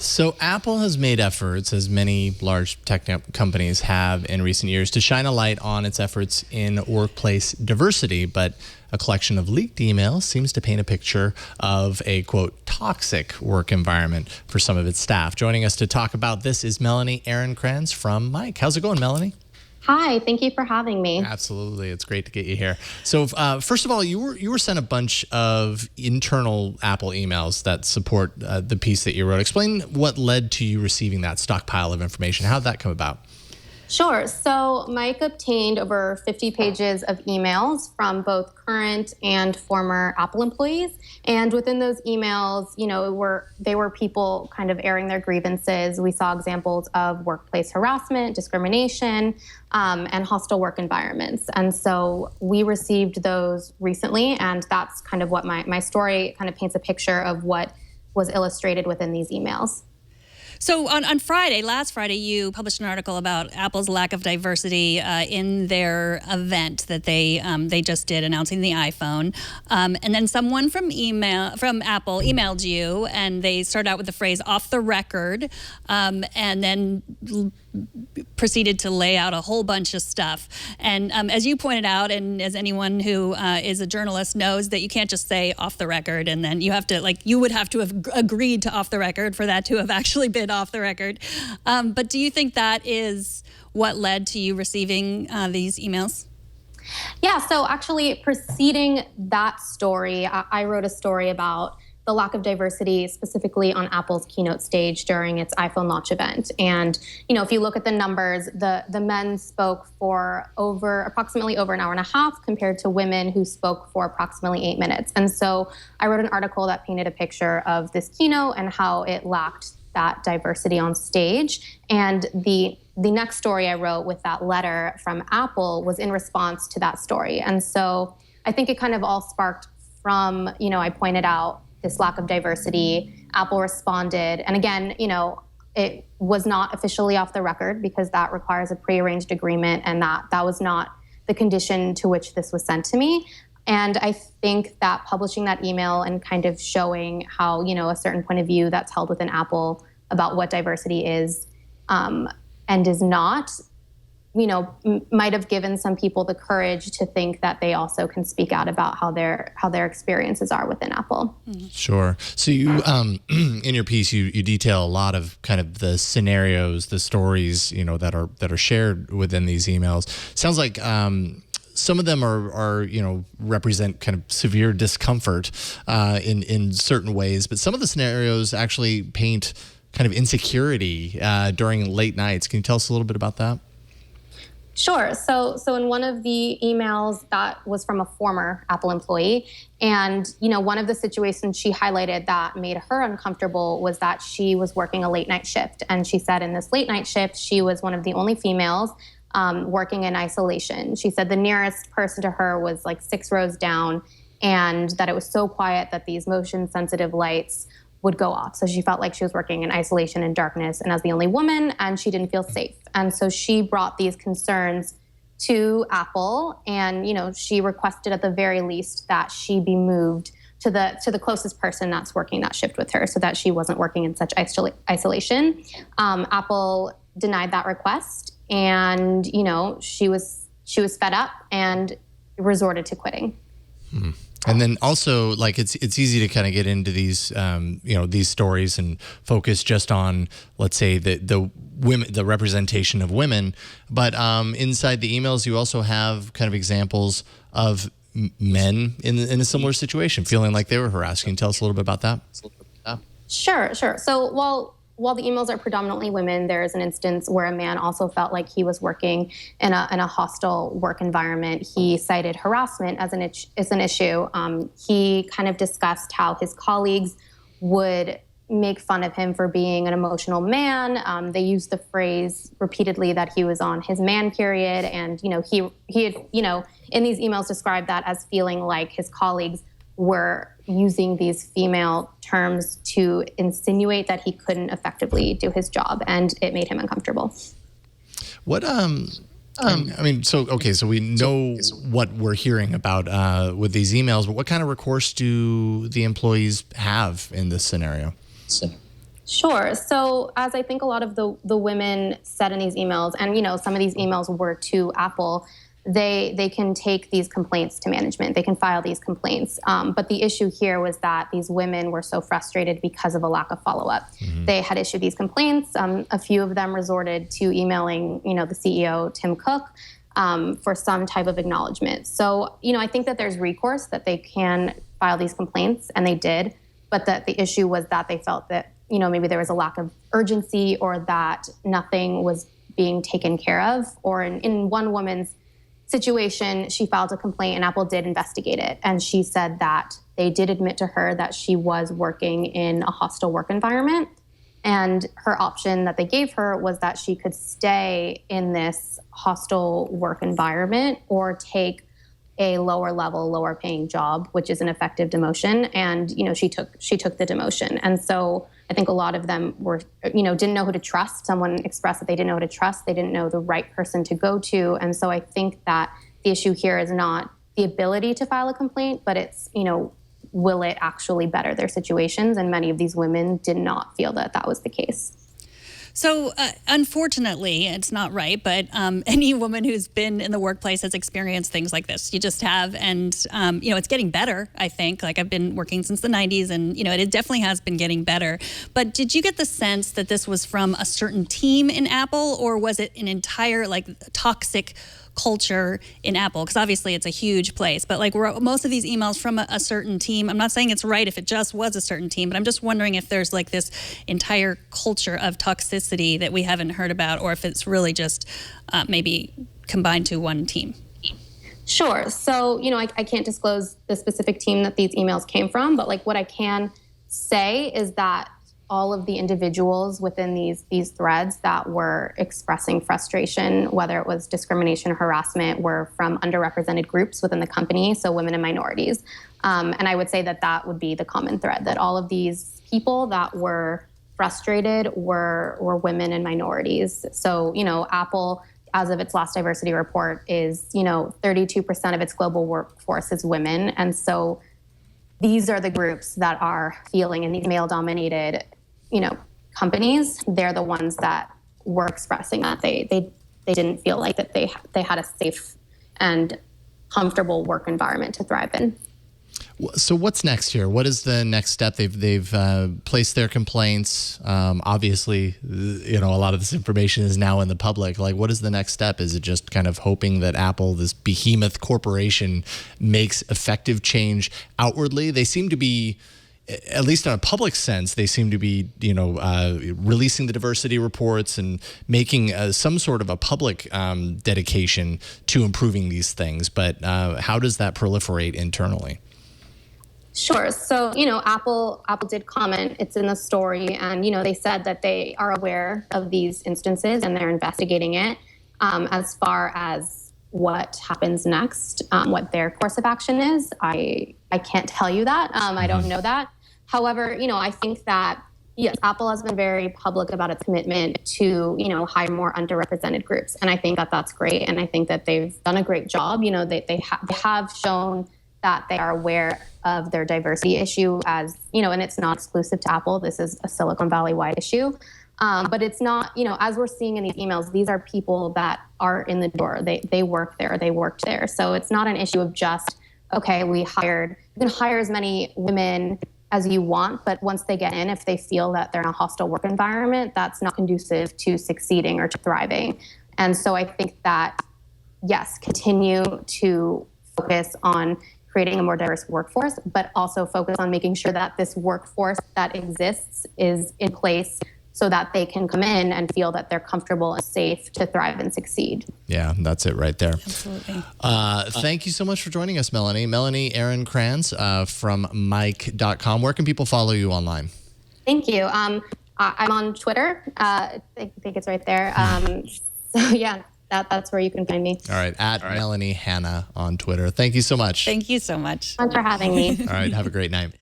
So Apple has made efforts, as many large tech companies have in recent years, to shine a light on its efforts in workplace diversity, but a collection of leaked emails seems to paint a picture of a, quote, toxic work environment for some of its staff. Joining us to talk about this is Melanie Aaron-Kranz from Mike. How's it going, Melanie? Hi, thank you for having me. Absolutely. It's great to get you here. So first of all, you were sent a bunch of internal Apple emails that support the piece that you wrote. Explain what led to you receiving that stockpile of information. How did that come about? Sure. So Mike obtained over 50 pages of emails from both current and former Apple employees. And within those emails, they were people kind of airing their grievances. We saw examples of workplace harassment, discrimination, and hostile work environments. And so we received those recently, and that's kind of what my story kind of paints a picture of what was illustrated within these emails. So on Friday, last Friday, you published an article about Apple's lack of diversity in their event that they just did announcing the iPhone. And then someone from Apple emailed you, and they started out with the phrase "off the record," and then proceeded to lay out a whole bunch of stuff. And as you pointed out, and as anyone who is a journalist knows, that you can't just say "off the record" and then you have to, you would have to have agreed to "off the record" for that to have actually been off the record. But do you think that is what led to you receiving these emails? Yeah, so actually preceding that story, I wrote a story about the lack of diversity specifically on Apple's keynote stage during its iPhone launch event. And, if you look at the numbers, the men spoke for approximately over an hour and a half compared to women who spoke for approximately 8 minutes. And so I wrote an article that painted a picture of this keynote and how it lacked that diversity on stage. And the next story I wrote with that letter from Apple was in response to that story. And so I think it kind of all sparked from, I pointed out this lack of diversity. Apple responded. And again, it was not officially off the record because that requires a prearranged agreement, and that was not the condition to which this was sent to me. And I think that publishing that email and kind of showing how, a certain point of view that's held within Apple about what diversity is and is not, might have given some people the courage to think that they also can speak out about how their experiences are within Apple. Sure. So you, in your piece, you detail a lot of kind of the scenarios, the stories, that are shared within these emails. Sounds like some of them are represent kind of severe discomfort in certain ways, but some of the scenarios actually paint kind of insecurity during late nights. Can you tell us a little bit about that? Sure. So in one of the emails that was from a former Apple employee, and one of the situations she highlighted that made her uncomfortable was that she was working a late night shift, and she said in this late night shift she was one of the only females working in isolation. She said the nearest person to her was like 6 rows down, and that it was so quiet that these motion sensitive lights would go off. So she felt like she was working in isolation and darkness and as the only woman, and she didn't feel safe. And so she brought these concerns to Apple, and she requested at the very least that she be moved to the closest person that's working that shift with her so that she wasn't working in such isolation. Apple denied that request, and she was fed up and resorted to quitting. Hmm. And then also, it's easy to kind of get into these these stories and focus just on, let's say, the women, the representation of women. But inside the emails, you also have kind of examples of men in a similar situation, feeling like they were harassed. Can you tell us a little bit about that? Sure. So while the emails are predominantly women, there is an instance where a man also felt like he was working in a hostile work environment. He cited harassment as an issue. He kind of discussed how his colleagues would make fun of him for being an emotional man. They used the phrase repeatedly that he was on his man period, and he had in these emails described that as feeling like his colleagues were using these female terms to insinuate that he couldn't effectively do his job, and it made him uncomfortable. What so we know what we're hearing about with these emails, but what kind of recourse do the employees have in this scenario? Sure. So as I think a lot of the women said in these emails, and some of these emails were to Apple, they can take these complaints to management. They can file these complaints. But the issue here was that these women were so frustrated because of a lack of follow-up. They had issued these complaints. A few of them resorted to emailing, the CEO, Tim Cook, for some type of acknowledgement. So, I think that there's recourse that they can file these complaints, and they did. But that the issue was that they felt that, maybe there was a lack of urgency, or that nothing was being taken care of. Or in one woman's situation, she filed a complaint and Apple did investigate it. And she said that they did admit to her that she was working in a hostile work environment. And her option that they gave her was that she could stay in this hostile work environment or take a lower level, lower paying job, which is an effective demotion. And, she took the demotion. And so I think a lot of them were, didn't know who to trust. Someone expressed that they didn't know who to trust. They didn't know the right person to go to. And so I think that the issue here is not the ability to file a complaint, but it's, will it actually better their situations? And many of these women did not feel that that was the case. So unfortunately, it's not right, but any woman who's been in the workplace has experienced things like this. You just have, and it's getting better, I think. Like, I've been working since the 90s, and it definitely has been getting better. But did you get the sense that this was from a certain team in Apple, or was it an entire toxic culture in Apple? Because obviously it's a huge place, but were most of these emails from a certain team? I'm not saying it's right if it just was a certain team, but I'm just wondering if there's this entire culture of toxicity that we haven't heard about, or if it's really just maybe combined to one team. Sure. So, I can't disclose the specific team that these emails came from, but what I can say is that all of the individuals within these threads that were expressing frustration, whether it was discrimination or harassment, were from underrepresented groups within the company, so women and minorities. And I would say that would be the common thread, that all of these people that were frustrated were women and minorities. So, Apple, as of its last diversity report, is, 32% of its global workforce is women. And so these are the groups that are feeling in these male-dominated companies. They're the ones that were expressing that they didn't feel like that they had a safe and comfortable work environment to thrive in. So what's next here? What is the next step? They've placed their complaints. Obviously, a lot of this information is now in the public. What is the next step? Is it just kind of hoping that Apple, this behemoth corporation, makes effective change outwardly? They seem to be, at least in a public sense, they seem to be, releasing the diversity reports and making some sort of a public dedication to improving these things. But how does that proliferate internally? Sure. So, Apple did comment. It's in the story. And, they said that they are aware of these instances and they're investigating it. As far as what happens next, what their course of action is, I can't tell you that. I don't know that. However, I think that, yes, Apple has been very public about its commitment to, hire more underrepresented groups. And I think that that's great. And I think that they've done a great job. They have shown that they are aware of their diversity issue as, and it's not exclusive to Apple. This is a Silicon Valley-wide issue. But it's not, as we're seeing in these emails, these are people that are in the door. They work there. They worked there. So it's not an issue of just, okay, you can hire as many women as you want, but once they get in, if they feel that they're in a hostile work environment, that's not conducive to succeeding or to thriving. And so I think that, yes, continue to focus on creating a more diverse workforce, but also focus on making sure that this workforce that exists is in place so that they can come in and feel that they're comfortable and safe to thrive and succeed. Yeah, that's it right there. Absolutely. Thank you so much for joining us, Melanie. Melanie Aaron-Kranz from Mic.com. Where can people follow you online? Thank you. I'm on Twitter. I think it's right there. So yeah, that's where you can find me. All right, at Melanie Hanna on Twitter. Thank you so much. Thank you so much. Thanks for having me. All right, have a great night.